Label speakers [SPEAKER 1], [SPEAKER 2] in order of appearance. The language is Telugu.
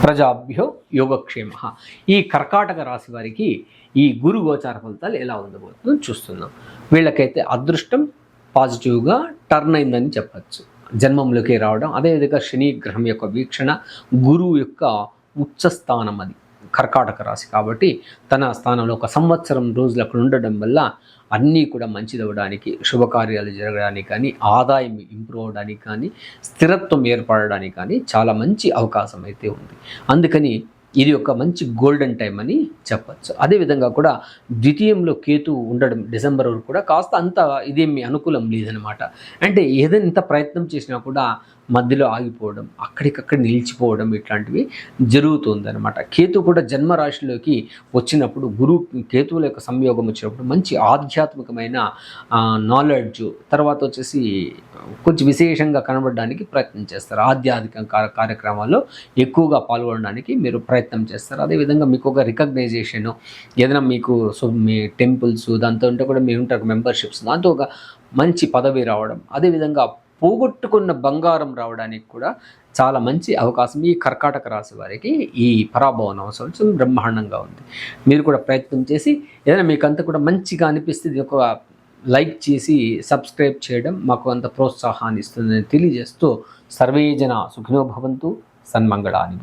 [SPEAKER 1] ప్రజాభ్యో యోగక్షేమ. ఈ కర్కాటక రాశి వారికి ఈ గురు గోచార ఫలితాలు ఎలా ఉండబోతుందో చూస్తున్నాం. వీళ్ళకైతే అదృష్టం పాజిటివ్గా టర్న్ అయిందని చెప్పచ్చు. జన్మంలోకి రావడం, అదేవిధంగా శని గ్రహం యొక్క వీక్షణ, గురువు యొక్క ఉచ్చ స్థానం అది కర్కాటక రాశి కాబట్టి తన స్థానంలో ఒక సంవత్సరం రోజులు అక్కడ ఉండడం వల్ల అన్నీ కూడా మంచిదవడానికి, శుభకార్యాలు జరగడానికి కానీ, ఆదాయం ఇంప్రూవ్ అవడానికి కానీ, స్థిరత్వం ఏర్పడడానికి కానీ చాలా మంచి అవకాశం అయితే ఉంది. అందుకని ఇది ఒక మంచి గోల్డెన్ టైం అని చెప్పచ్చు. అదేవిధంగా కూడా ద్వితీయంలో కేతు ఉండడం డిసెంబర్ వరకు కూడా కాస్త అంత ఇదేమి అనుకూలం లేదనమాట. అంటే ఏదైనా ఇంత ప్రయత్నం చేసినా కూడా మధ్యలో ఆగిపోవడం, అక్కడికక్కడ నిలిచిపోవడం ఇట్లాంటివి జరుగుతుందన్నమాట. కేతు కూడా జన్మరాశిలోకి వచ్చినప్పుడు కేతువుల యొక్క సంయోగం వచ్చినప్పుడు మంచి ఆధ్యాత్మికమైన నాలెడ్జ్, తర్వాత వచ్చేసి కొంచెం విశేషంగా కనబడడానికి ప్రయత్నం చేస్తారు. ఆధ్యాత్మిక కార్యక్రమాల్లో ఎక్కువగా పాల్గొనడానికి మీరు ప్రయత్నం చేస్తారు. అదేవిధంగా మీకు ఒక రికగ్నైజేషన్, ఏదైనా మీకు మీ టెంపుల్స్ దాంతో ఉంటే కూడా మీరు ఉంటారు మెంబర్షిప్స్, దాంతో ఒక మంచి పదవి రావడం, అదేవిధంగా పోగొట్టుకున్న బంగారం రావడానికి కూడా చాలా మంచి అవకాశం ఈ కర్కాటక రాశి వారికి ఈ పరాభవన అవసరం బ్రహ్మాండంగా ఉంది. మీరు కూడా ప్రయత్నం చేసి ఏదైనా మీకు అంతా కూడా మంచిగా అనిపిస్తే ఒక లైక్ చేసి సబ్స్క్రైబ్ చేయడం మాకు అంత ప్రోత్సాహాన్ని ఇస్తుందని తెలియజేస్తూ సర్వే జన సుఖినో భవంతు, సన్మంగళాని.